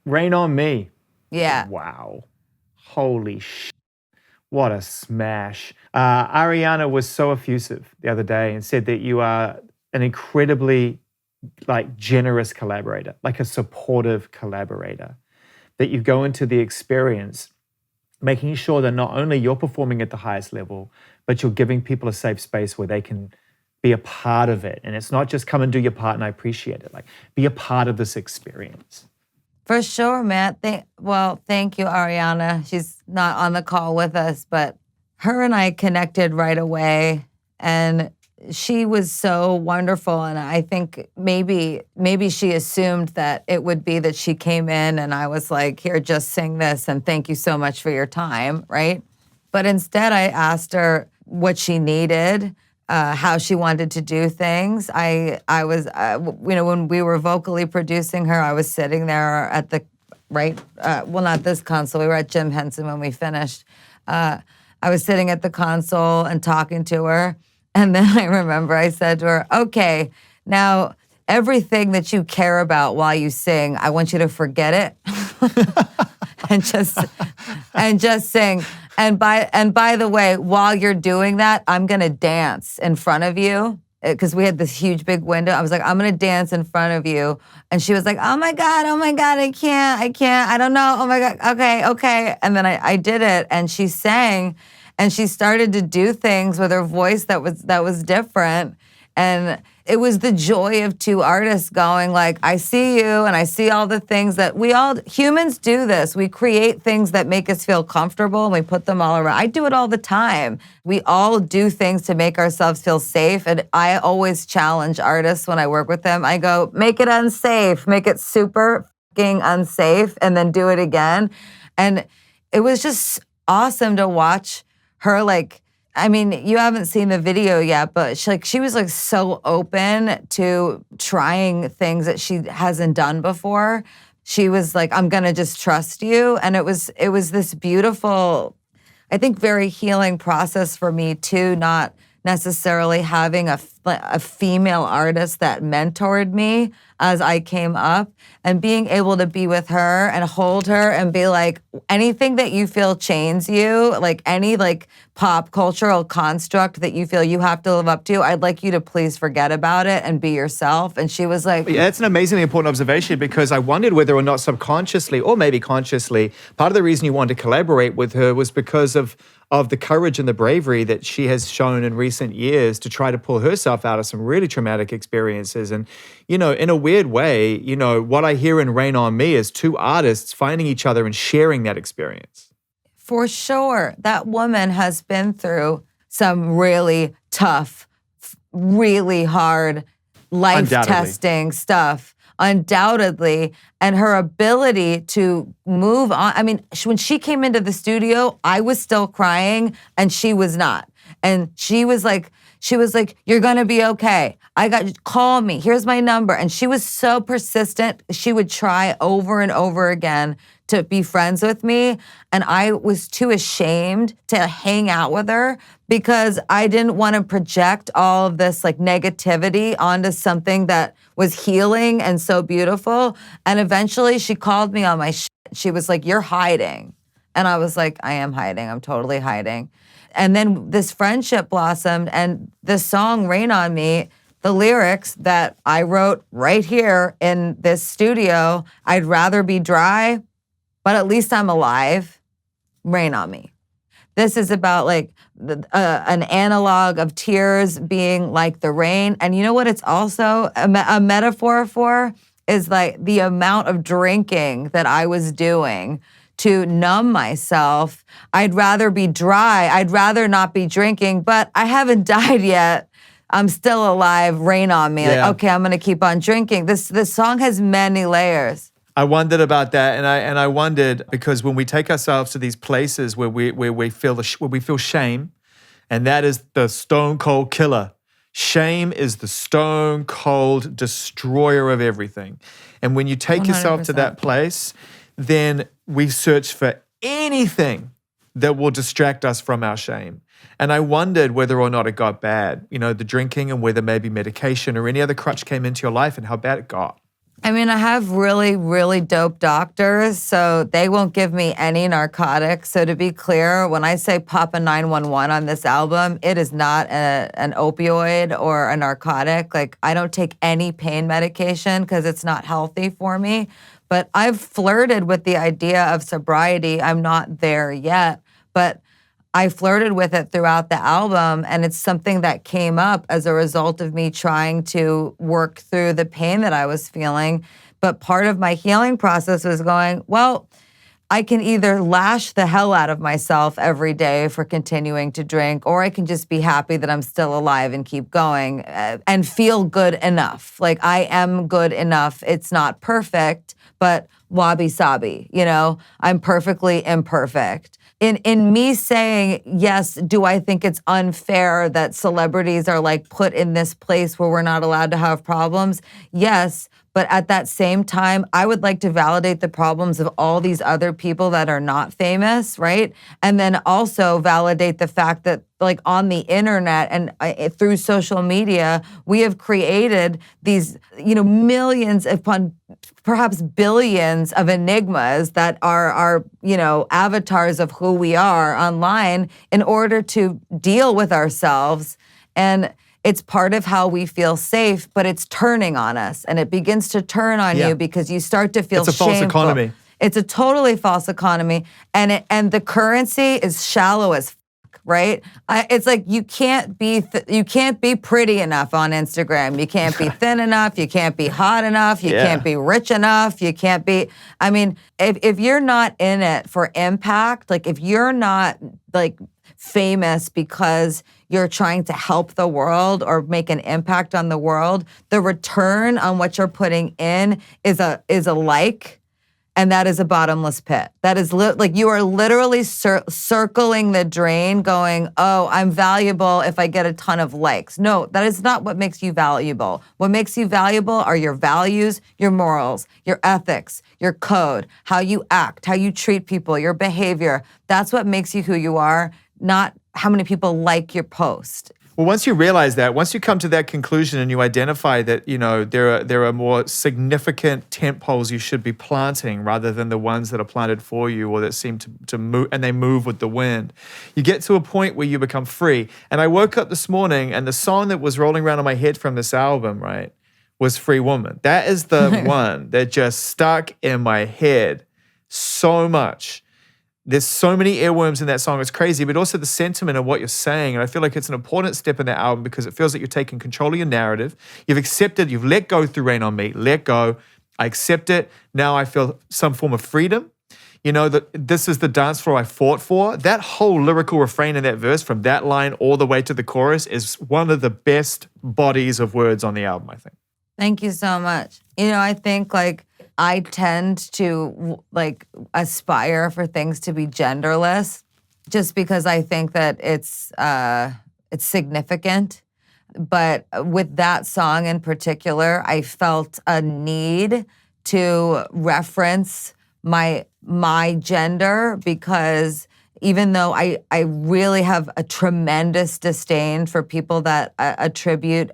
Rain on Me. Yeah. Wow. Holy shit. What a smash. Ariana was so effusive the other day and said that you are an incredibly generous collaborator, like a supportive collaborator, that you go into the experience making sure that not only you're performing at the highest level, but you're giving people a safe space where they can be a part of it. And it's not just come and do your part and I appreciate it. Like, be a part of this experience. For sure, Matt. Thank you, Ariana. She's not on the call with us, but her and I connected right away. And she was so wonderful. And I think maybe she assumed that it would be that she came in and I was like, here, just sing this and thank you so much for your time, right? But instead, I asked her what she needed, how she wanted to do things. I was, when we were vocally producing her, I was sitting there at the, not this console. We were at Jim Henson when we finished. I was sitting at the console and talking to her. And then I remember I said to her, okay, now everything that you care about while you sing, I want you to forget it and just sing. And by the way, while you're doing that, I'm gonna dance in front of you because we had this huge big window. I was like, I'm gonna dance in front of you. And she was like, oh my God, I can't, I don't know, oh my God, okay. And then I did it and she sang and she started to do things with her voice that was different. And it was the joy of two artists going like, I see you and I see all the things that humans do this. We create things that make us feel comfortable and we put them all around. I do it all the time. We all do things to make ourselves feel safe. And I always challenge artists when I work with them. I go, make it unsafe, make it super fucking unsafe and then do it again. And it was just awesome to watch her you haven't seen the video yet, but she was so open to trying things that she hasn't done before. She was like, I'm gonna just trust you. And it was this beautiful, I think very healing process for me too, not necessarily having a female artist that mentored me as I came up and being able to be with her and hold her and be like, anything that you feel chains you, like any pop cultural construct that you feel you have to live up to, I'd like you to please forget about it and be yourself. And she was like... Yeah, it's an amazingly important observation because I wondered whether or not subconsciously or maybe consciously, part of the reason you wanted to collaborate with her was because of the courage and the bravery that she has shown in recent years to try to pull herself out of some really traumatic experiences. And, in a weird way, what I hear in Rain on Me is two artists finding each other and sharing that experience. For sure. That woman has been through some really tough, really hard, life-testing stuff. Undoubtedly, and her ability to move on. I mean, when she came into the studio, I was still crying and she was not. And she was like, you're gonna be okay. Call me, here's my number. And she was so persistent. She would try over and over again to be friends with me. And I was too ashamed to hang out with her because I didn't want to project all of this negativity onto something that was healing and so beautiful. And eventually she called me on my shit. She was like, you're hiding. And I was like, I am hiding. I'm totally hiding. And then this friendship blossomed and this song, Rain on Me, the lyrics that I wrote right here in this studio, I'd rather be dry, but at least I'm alive. Rain on me. This is about an analog of tears being like the rain. And you know what it's also a metaphor for is the amount of drinking that I was doing to numb myself. I'd rather be dry. I'd rather not be drinking, but I haven't died yet. I'm still alive. Rain on me. Yeah. Okay, I'm going to keep on drinking. This song has many layers. I wondered about that, and I wondered because when we take ourselves to these places where we feel shame, and that is the stone cold killer. Shame is the stone cold destroyer of everything. And when you take 100%. yourself to that place, then we search for anything that will distract us from our shame. And I wondered whether or not it got bad, the drinking and whether maybe medication or any other crutch came into your life and how bad it got. I mean, I have really, really dope doctors, so they won't give me any narcotics. So to be clear, when I say Papa 911 on this album, it is not an opioid or a narcotic. Like, I don't take any pain medication because it's not healthy for me. But I've flirted with the idea of sobriety. I'm not there yet, but I flirted with it throughout the album, and it's something that came up as a result of me trying to work through the pain that I was feeling. But part of my healing process was going, well, I can either lash the hell out of myself every day for continuing to drink, or I can just be happy that I'm still alive and keep going and feel good enough. Like, I am good enough. It's not perfect, but wabi sabi, I'm perfectly imperfect. In me saying, yes, do I think it's unfair that celebrities are like put in this place where we're not allowed to have problems? Yes. But at that same time, I would like to validate the problems of all these other people that are not famous, right? And then also validate the fact that, like, on the internet and through social media, we have created these, millions upon perhaps billions of enigmas that are avatars of who we are online in order to deal with ourselves. And it's part of how we feel safe, but it's turning on us, and it begins to turn on you because you start to feel It's a shameful. false economy. It's a totally false economy, and the currency is shallow as fuck, right? It's like you can't be pretty enough on Instagram. You can't be thin enough. You can't be hot enough. You can't be rich enough. You can't be. I mean, if you're not in it for impact, like if you're not like famous because you're trying to help the world or make an impact on the world, the return on what you're putting in is a like, and that is a bottomless pit. That is like you are literally circling the drain going, oh, I'm valuable if I get a ton of likes. No, that is not what makes you valuable. What makes you valuable are your values, your morals, your ethics, your code, how you act, how you treat people, your behavior. That's what makes you who you are, not how many people like your post. Well, once you realize that, once you come to that conclusion and you identify that, there are more significant tent poles you should be planting rather than the ones that are planted for you or that seem to move, and they move with the wind, you get to a point where you become free. And I woke up this morning and the song that was rolling around in my head from this album, right, was Free Woman. That is the one that just stuck in my head so much. There's so many earworms in that song. It's crazy, but also the sentiment of what you're saying. And I feel like it's an important step in that album because it feels like you're taking control of your narrative. You've accepted, you've let go through Rain on Me. Let go. I accept it. Now I feel some form of freedom. That this is the dance floor I fought for. That whole lyrical refrain in that verse from that line all the way to the chorus is one of the best bodies of words on the album, I think. Thank you so much. I think I tend to aspire for things to be genderless just because I think that it's significant. But with that song in particular, I felt a need to reference my gender because even though I really have a tremendous disdain for people that attribute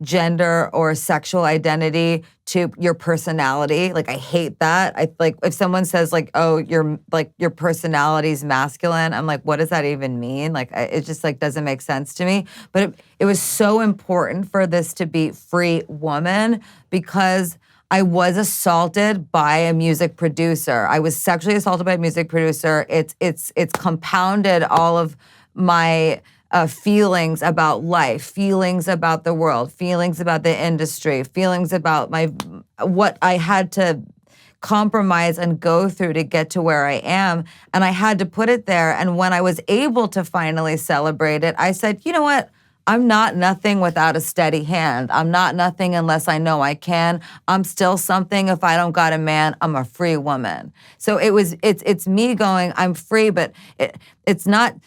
gender or sexual identity to your personality. Like, I hate that. I like if someone says oh, your personality's masculine, I'm like, what does that even mean? It just doesn't make sense to me. But it was so important for this to be Free Woman because I was assaulted by a music producer. I was sexually assaulted by a music producer. It's compounded all of my feelings about life, feelings about the world, feelings about the industry, feelings about what I had to compromise and go through to get to where I am. And I had to put it there. And when I was able to finally celebrate it, I said, you know what? I'm not nothing without a steady hand. I'm not nothing unless I know I can. I'm still something if I don't got a man. I'm a free woman. So it's me going, I'm free, but it's not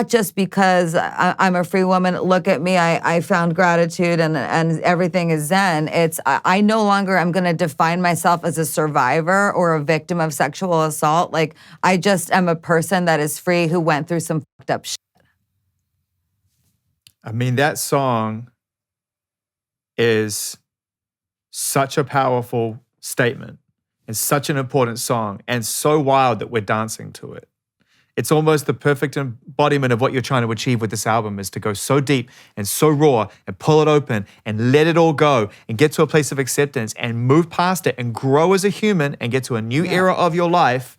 just because I'm a free woman. Look at me. I found gratitude and everything is zen. I no longer am going to define myself as a survivor or a victim of sexual assault. I just am a person that is free who went through some fucked up shit. I mean, that song is such a powerful statement and such an important song and so wild that we're dancing to it. It's almost the perfect embodiment of what you're trying to achieve with this album, is to go so deep and so raw and pull it open and let it all go and get to a place of acceptance and move past it and grow as a human and get to a new era of your life.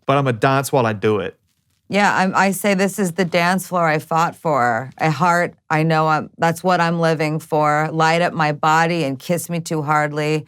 But I'm going to dance while I do it. Yeah, I say this is the dance floor I fought for. A heart, I know that's what I'm living for. Light up my body and kiss me too hardly.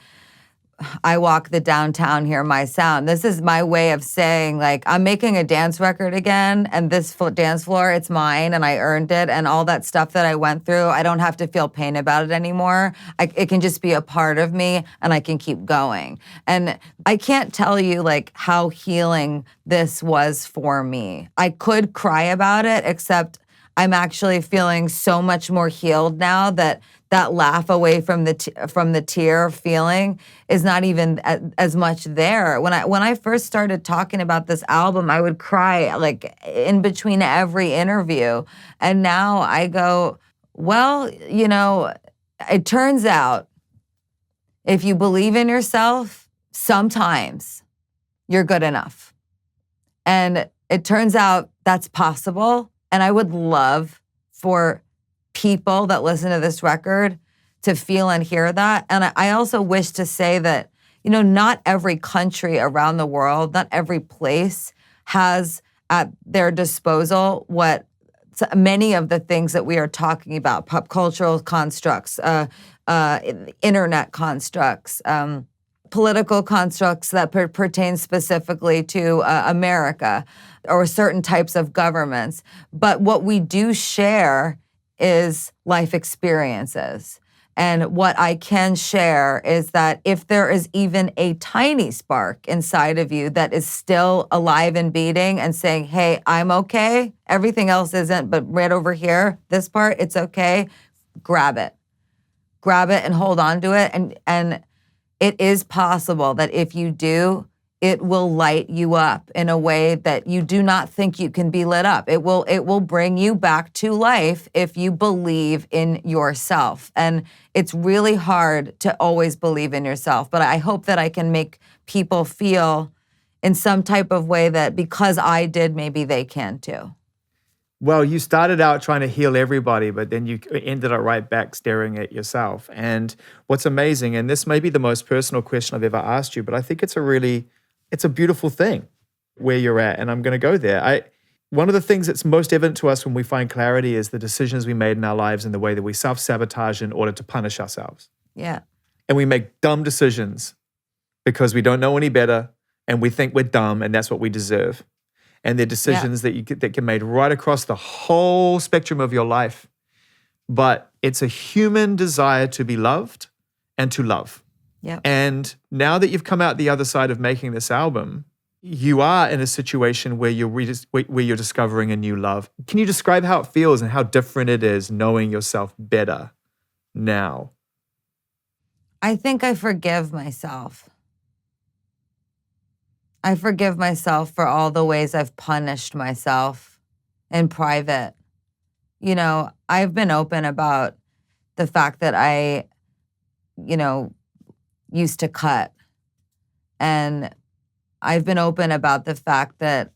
I walk the downtown, hear my sound. This is my way of saying, like, I'm making a dance record again, and this dance floor, it's mine, and I earned it, and all that stuff that I went through, I don't have to feel pain about it anymore. It can just be a part of me, and I can keep going. And I can't tell you, like, how healing this was for me. I could cry about it, except I'm actually feeling so much more healed now that laugh away from the tear feeling is not even as much there. When I first started talking about this album, I would cry like in between every interview. And now I go, well, you know, it turns out if you believe in yourself, sometimes you're good enough. And it turns out that's possible. And I would love for people that listen to this record to feel and hear that. And I also wish to say that, you know, not every country around the world, not every place has at their disposal what many of the things that we are talking about, pop cultural constructs, internet constructs, political constructs that pertain specifically to America or certain types of governments. But what we do share is life experiences. And what I can share is that if there is even a tiny spark inside of you that is still alive and beating and saying, hey, I'm okay, everything else isn't, but right over here, this part, it's okay, grab it. Grab it and hold on to it. And it is possible that if you do, it will light you up in a way that you do not think you can be lit up. It will bring you back to life if you believe in yourself. And it's really hard to always believe in yourself, but I hope that I can make people feel in some type of way that because I did, maybe they can too. Well, you started out trying to heal everybody, but then you ended up right back staring at yourself. And what's amazing, and this may be the most personal question I've ever asked you, but I think it's a beautiful thing where you're at, and I'm going to go there. One of the things that's most evident to us when we find clarity is the decisions we made in our lives and the way that we self-sabotage in order to punish ourselves. Yeah. And we make dumb decisions because we don't know any better, and we think we're dumb, and that's what we deserve. And they're decisions that get made right across the whole spectrum of your life. But it's a human desire to be loved and to love. Yeah. And now that you've come out the other side of making this album, you are in a situation where you're discovering a new love. Can you describe how it feels and how different it is knowing yourself better now? I think I forgive myself. I forgive myself for all the ways I've punished myself in private. You know, I've been open about the fact that I, you know, used to cut. And I've been open about the fact that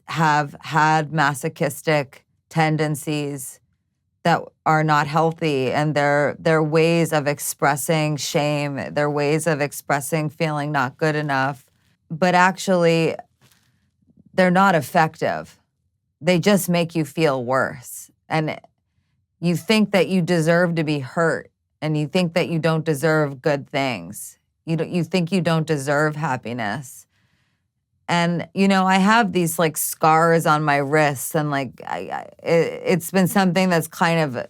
have had masochistic tendencies that are not healthy, and they're ways of expressing shame, they're ways of expressing feeling not good enough, but actually they're not effective. They just make you feel worse. And you think that you deserve to be hurt, and you think that you don't deserve good things. You think you don't deserve happiness. And, you know, I have these like scars on my wrists, and like it's been something that's kind of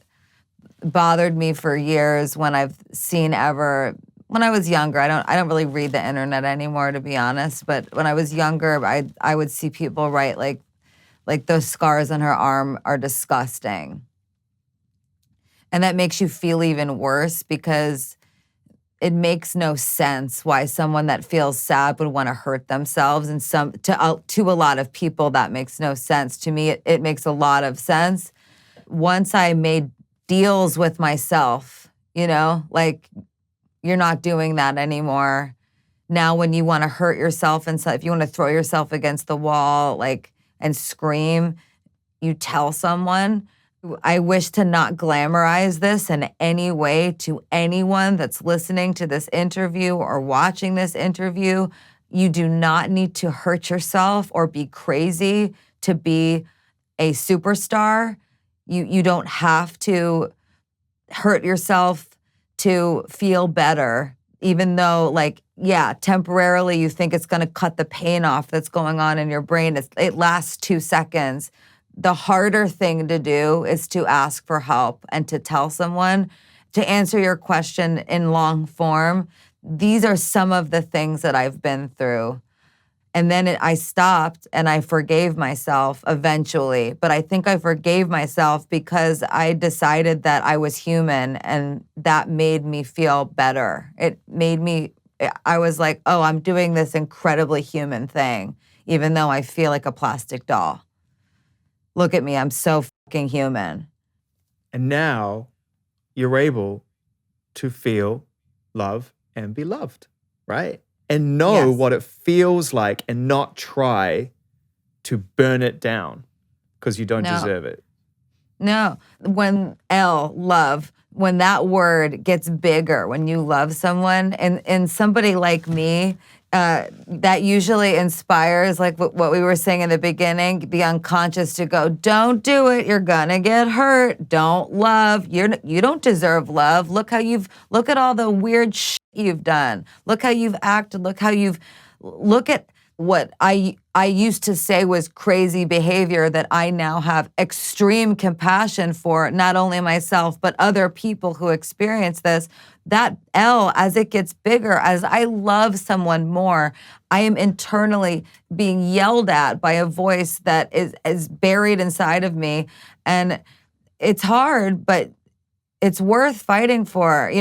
bothered me for years when I've seen when I was younger, I don't really read the internet anymore, to be honest, but when I was younger, I would see people write like those scars on her arm are disgusting. And that makes you feel even worse because it makes no sense why someone that feels sad would want to hurt themselves. And to a lot of people, that makes no sense. To me, it makes a lot of sense. Once I made deals with myself like you're not doing that anymore. Now when you want to hurt yourself and if you want to throw yourself against the wall, like, and scream, you tell someone. I wish to not glamorize this in any way to anyone that's listening to this interview or watching this interview. You do not need to hurt yourself or be crazy to be a superstar. You don't have to hurt yourself to feel better, even though, like, yeah, temporarily you think it's going to cut the pain off that's going on in your brain. It lasts 2 seconds. The harder thing to do is to ask for help and to tell someone. To answer your question in long form, these are some of the things that I've been through. And then I stopped and I forgave myself eventually. But I think I forgave myself because I decided that I was human, and that made me feel better. I was like, oh, I'm doing this incredibly human thing, even though I feel like a plastic doll. Look at me, I'm so fucking human. And now you're able to feel love and be loved, right? And know what it feels like and not try to burn it down because you don't deserve it. No. When love, when that word gets bigger, when you love someone, and somebody like me, that usually inspires, like what we were saying in the beginning, the unconscious to go, don't do it, you're gonna get hurt, don't love, you don't deserve love, look at all the weird shit you've done, look how you've acted, look at what I used to say was crazy behavior that I now have extreme compassion for, not only myself, but other people who experience this. That as it gets bigger, as I love someone more, I am internally being yelled at by a voice that is buried inside of me. And it's hard, but it's worth fighting for.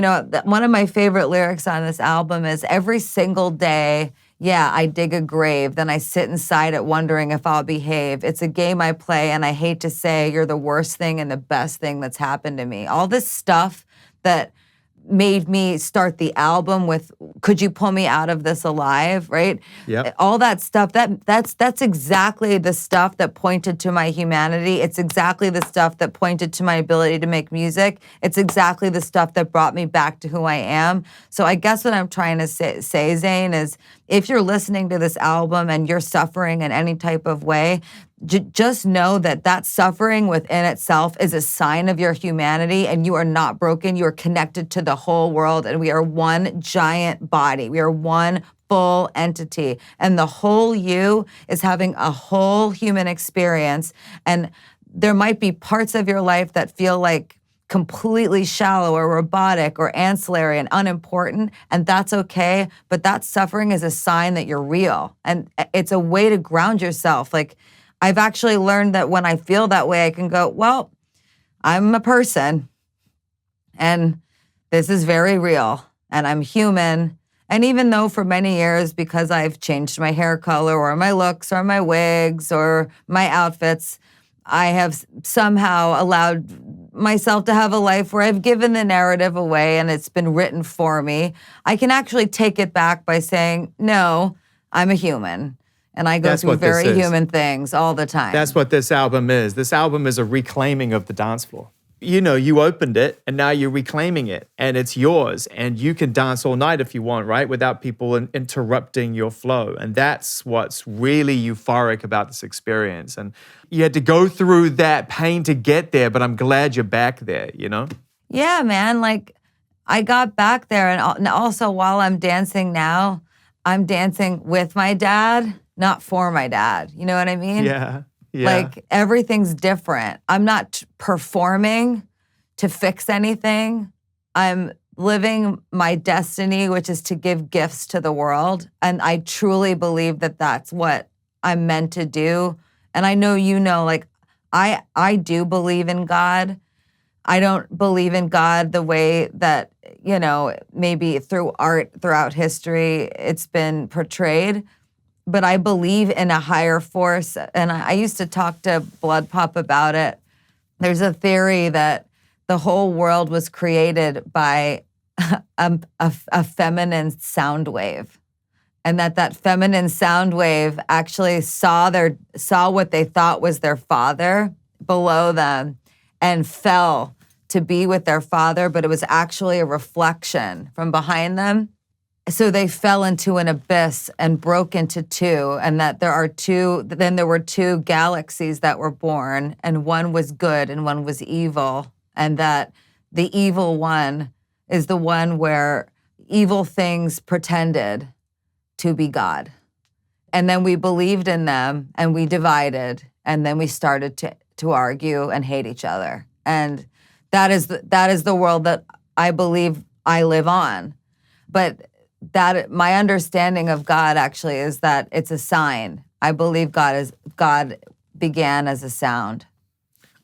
One of my favorite lyrics on this album is, every single day, yeah, I dig a grave, then I sit inside it wondering if I'll behave. It's a game I play, and I hate to say you're the worst thing and the best thing that's happened to me. All this stuff that made me start the album with, could you pull me out of this alive, right? Yeah. All that stuff, that's exactly the stuff that pointed to my humanity. It's exactly the stuff that pointed to my ability to make music. It's exactly the stuff that brought me back to who I am. So I guess what I'm trying to say, Zane, is if you're listening to this album and you're suffering in any type of way, just know that suffering within itself is a sign of your humanity, and you are not broken. You are connected to the whole world, and we are one giant body. We are one full entity, and the whole you is having a whole human experience. And there might be parts of your life that feel like completely shallow or robotic or ancillary and unimportant, and that's okay. But that suffering is a sign that you're real, and it's a way to ground yourself. Like, I've actually learned that when I feel that way, I can go, well, I'm a person, and this is very real, and I'm human. And even though for many years, because I've changed my hair color or my looks or my wigs or my outfits, I have somehow allowed myself to have a life where I've given the narrative away and it's been written for me, I can actually take it back by saying, no, I'm a human. And I go through very human things all the time. That's what this album is. This album is a reclaiming of the dance floor. You opened it and now you're reclaiming it and it's yours and you can dance all night if you want, right? Without people interrupting your flow. And that's what's really euphoric about this experience. And you had to go through that pain to get there, but I'm glad you're back there, Yeah, man. Like, I got back there, and also while I'm dancing now, I'm dancing with my dad, not for my dad. You know what I mean? Yeah. Yeah. Like, everything's different. I'm not performing to fix anything. I'm living my destiny, which is to give gifts to the world. And I truly believe that that's what I'm meant to do. And I know, like, I do believe in God. I don't believe in God the way that, maybe through art, throughout history, it's been portrayed. But I believe in a higher force. And I used to talk to Blood Pop about it. There's a theory that the whole world was created by a feminine sound wave, and that feminine sound wave actually saw what they thought was their father below them and fell to be with their father, but it was actually a reflection from behind them. So they fell into an abyss and broke into two, and that then there were two galaxies that were born, and one was good and one was evil, and that the evil one is the one where evil things pretended to be God. And then we believed in them and we divided, and then we started to argue and hate each other. And that is the world that I believe I live on. But that my understanding of God actually is that it's a sign. I believe God began as a sound.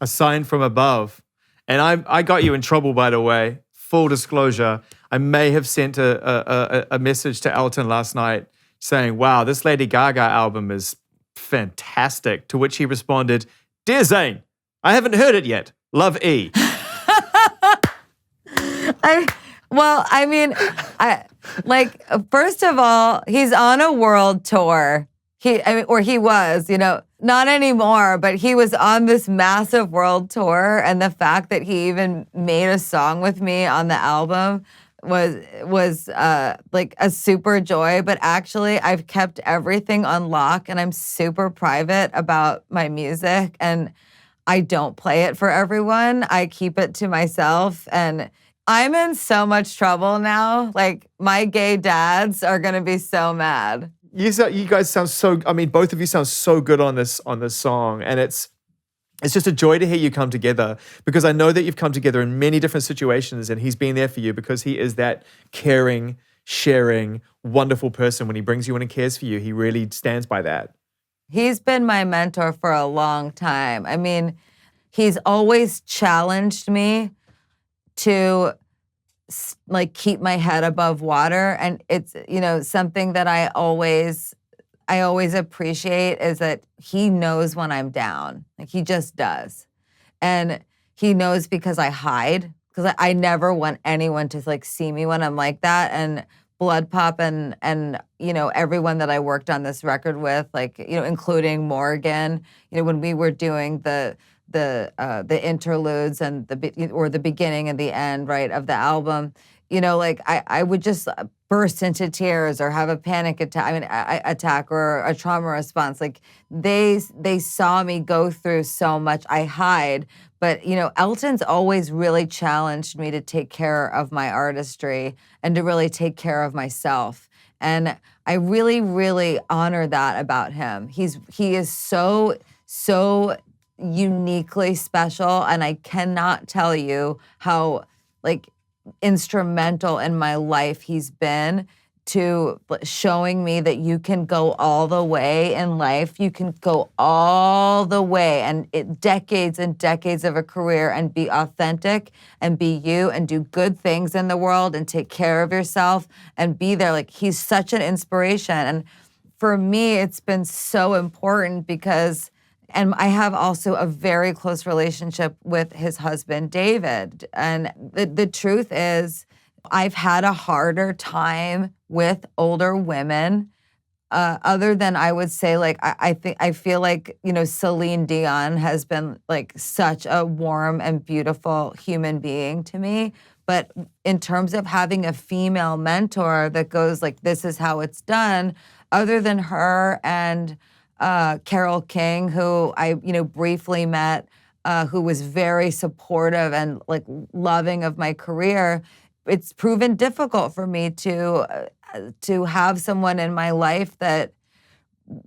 A sign from above. And I got you in trouble, by the way. Full disclosure, I may have sent a message to Elton last night saying, wow, this Lady Gaga album is fantastic. To which he responded, Dear Zane, I haven't heard it yet. Love E. First of all, he's on a world tour. He was, not anymore, but he was on this massive world tour. And the fact that he even made a song with me on the album was like a super joy. But actually, I've kept everything on lock, and I'm super private about my music, and I don't play it for everyone. I keep it to myself, and I'm in so much trouble now. Like, my gay dads are gonna be so mad. You guys sound so, I mean, both of you sound so good on this song. And it's just a joy to hear you come together, because I know that you've come together in many different situations, and he's been there for you because he is that caring, sharing, wonderful person. When he brings you in and cares for you, he really stands by that. He's been my mentor for a long time. I mean, he's always challenged me to like keep my head above water. And it's, something that I always appreciate is that he knows when I'm down. Like, he just does. And he knows because I hide, because I never want anyone to like see me when I'm like that. And Blood Pop and everyone that I worked on this record with, like, including Morgan, when we were doing the interludes and the beginning and the end, right, of the album, I would just burst into tears or have a panic attack or a trauma response. Like, they saw me go through so much. I hide, but Elton's always really challenged me to take care of my artistry and to really take care of myself. And I really, really honor that about him. He is so uniquely special, and I cannot tell you how like instrumental in my life he's been to showing me that you can go all the way in life. You can go all the way, and decades and decades of a career, and be authentic and be you and do good things in the world and take care of yourself and be there. Like, he's such an inspiration. And for me, it's been so important because, and I have also a very close relationship with his husband, David. And the truth is, I've had a harder time with older women, other than, I would say, like, I feel like, Celine Dion has been like such a warm and beautiful human being to me. But in terms of having a female mentor that goes like, this is how it's done, other than her and Carole King, who I briefly met, who was very supportive and like loving of my career, it's proven difficult for me to have someone in my life that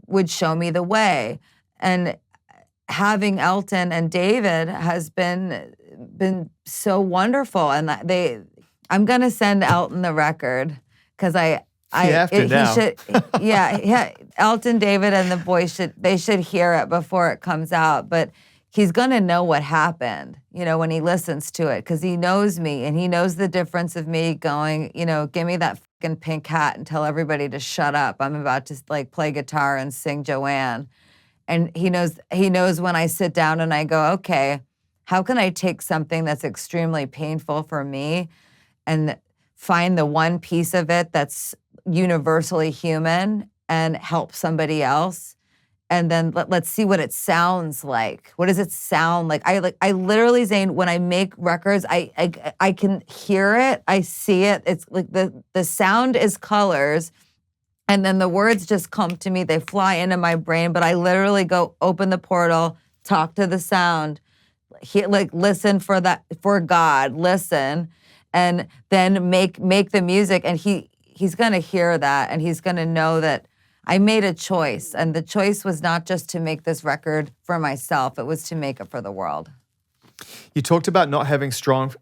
would show me the way. And having Elton and David has been so wonderful. And I'm gonna send Elton the record, because Elton, David, and the boys should hear it before it comes out. But he's gonna know what happened, when he listens to it, because he knows me and he knows the difference of me going, give me that fucking pink hat and tell everybody to shut up. I'm about to like play guitar and sing Joanne. And he knows when I sit down and I go, okay, how can I take something that's extremely painful for me and find the one piece of it that's universally human and help somebody else? And then let's see what it sounds like. What does it sound like? I literally, Zane, when I make records, I can hear it, I see it. It's like the sound is colors, and then the words just come to me. They fly into my brain, but I literally go open the portal, talk to the sound, listen for God, listen, and then make the music. And he's gonna hear that, and he's gonna know that I made a choice, and the choice was not just to make this record for myself, it was to make it for the world. You talked about not having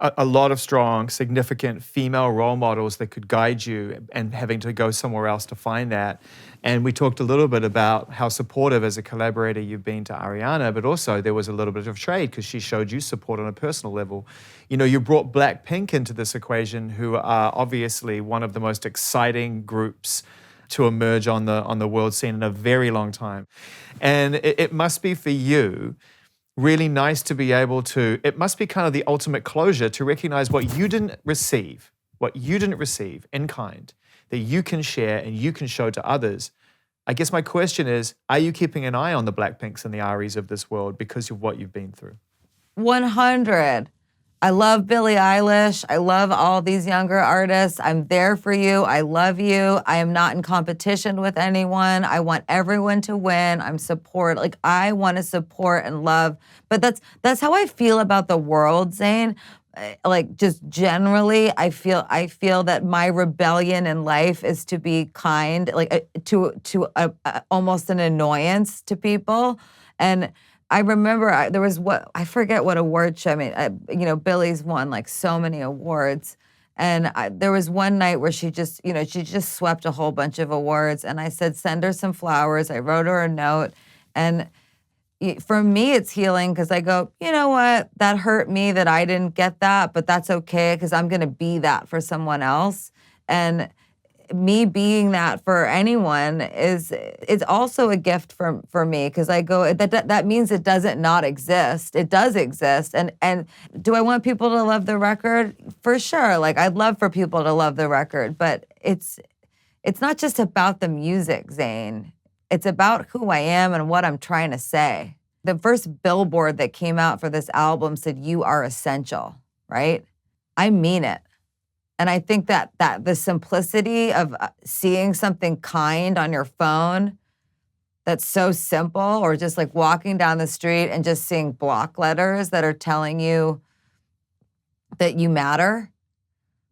a lot of strong, significant female role models that could guide you and having to go somewhere else to find that. And we talked a little bit about how supportive as a collaborator you've been to Ariana, but also there was a little bit of trade because she showed you support on a personal level. You know, you brought BLACKPINK into this equation, who are obviously one of the most exciting groups to emerge on the world scene in a very long time. And it must be for you really nice to be able to, it must be kind of the ultimate closure to recognize what you didn't receive in kind, that you can share and you can show to others. I guess my question is, are you keeping an eye on the BLACKPINKs and the Aries of this world because of what you've been through? 100. I love Billie Eilish. I love all these younger artists. I'm there for you. I love you. I am not in competition with anyone. I want everyone to win. I want to support and love. But that's how I feel about the world, Zane. Like, just generally, I feel that my rebellion in life is to be kind, to almost an annoyance to people. And I remember there was I forget what award show. I mean, Billie's won like so many awards, and there was one night where she just swept a whole bunch of awards, and I said, send her some flowers. I wrote her a note, and for me, it's healing because I go, you know what, that hurt me that I didn't get that, but that's okay because I'm gonna be that for someone else, and me being that for anyone is also a gift for me because I go that means it doesn't not exist. It does exist. And do I want people to love the record? For sure. Like, I'd love for people to love the record, but it's not just about the music, Zane. It's about who I am and what I'm trying to say. The first billboard that came out for this album said, "You are essential," right? I mean it. And I think that the simplicity of seeing something kind on your phone that's so simple, or just like walking down the street and just seeing block letters that are telling you that you matter,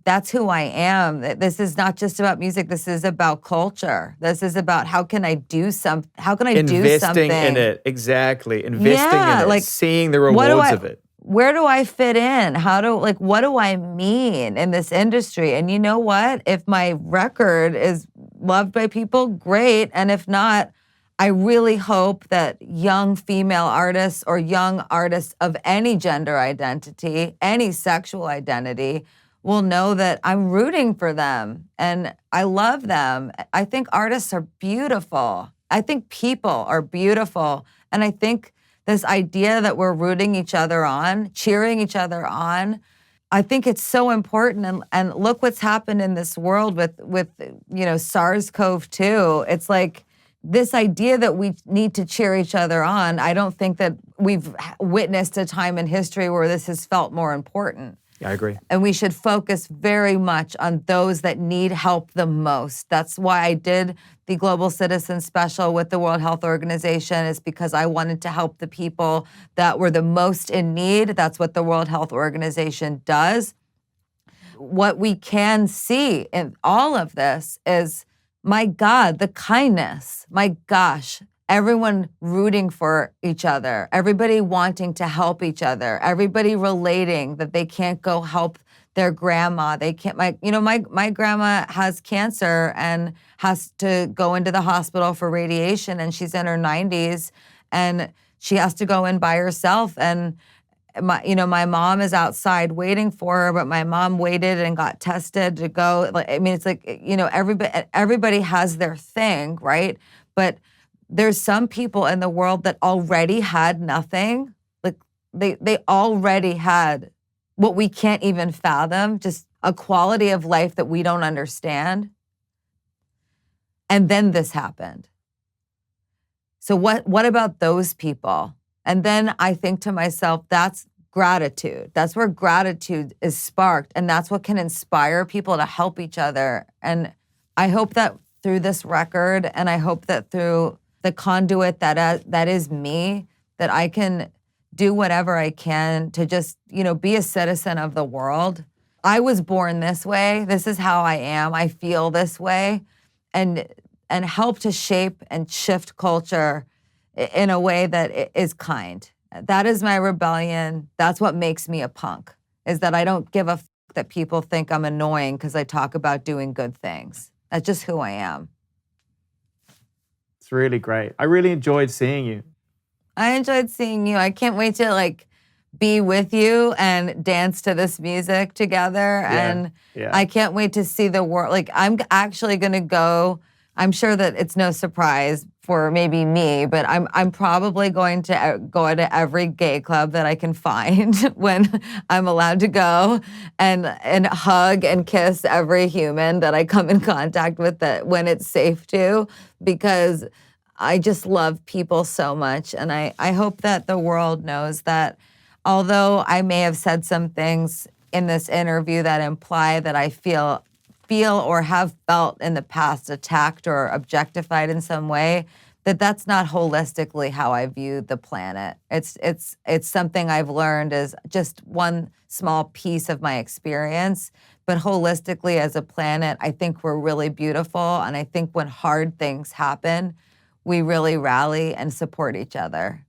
that's who I am. This is not just about music. This is about culture. This is about how can I do something? Investing in it, exactly. Investing in it, like, seeing the rewards of it. Where do I fit in? What do I mean in this industry? And you know what? If my record is loved by people, great. And if not, I really hope that young female artists or young artists of any gender identity, any sexual identity, will know that I'm rooting for them and I love them. I think artists are beautiful. I think people are beautiful. And I think this idea that we're rooting each other on, cheering each other on, I think it's so important. And look what's happened in this world with SARS-CoV-2. It's like this idea that we need to cheer each other on. I don't think that we've witnessed a time in history where this has felt more important. Yeah, I agree. And we should focus very much on those that need help the most. That's why I did the Global Citizen Special with the World Health Organization, is because I wanted to help the people that were the most in need. That's what the World Health Organization does. What we can see in all of this is, my God, the kindness. My gosh. Everyone rooting for each other, everybody wanting to help each other, everybody relating that they can't go help their grandma. They can't, my grandma has cancer and has to go into the hospital for radiation, and she's in her 90s and she has to go in by herself. And my mom is outside waiting for her, but my mom waited and got tested to go. It's like, everybody has their thing, right? But there's some people in the world that already had nothing. Like, they already had what we can't even fathom, just a quality of life that we don't understand. And then this happened. So what about those people? And then I think to myself, that's gratitude. That's where gratitude is sparked. And that's what can inspire people to help each other. And I hope that through this record, and I hope that through the conduit that is me, that I can do whatever I can to just, be a citizen of the world. I was born this way. This is how I am. I feel this way. And help to shape and shift culture in a way that is kind. That is my rebellion. That's what makes me a punk, is that I don't give a f that people think I'm annoying because I talk about doing good things. That's just who I am. It's really great. I really enjoyed seeing you. I enjoyed seeing you. I can't wait to be with you and dance to this music together. And I can't wait to see the world. I'm actually gonna go. I'm sure that it's no surprise for maybe me, but I'm probably going to go to every gay club that I can find when I'm allowed to go, and hug and kiss every human that I come in contact with, that when it's safe to, because I just love people so much. And I hope that the world knows that although I may have said some things in this interview that imply that I feel or have felt in the past attacked or objectified in some way, that's not holistically how I view the planet. It's something I've learned is just one small piece of my experience, but holistically as a planet, I think we're really beautiful. And I think when hard things happen, we really rally and support each other.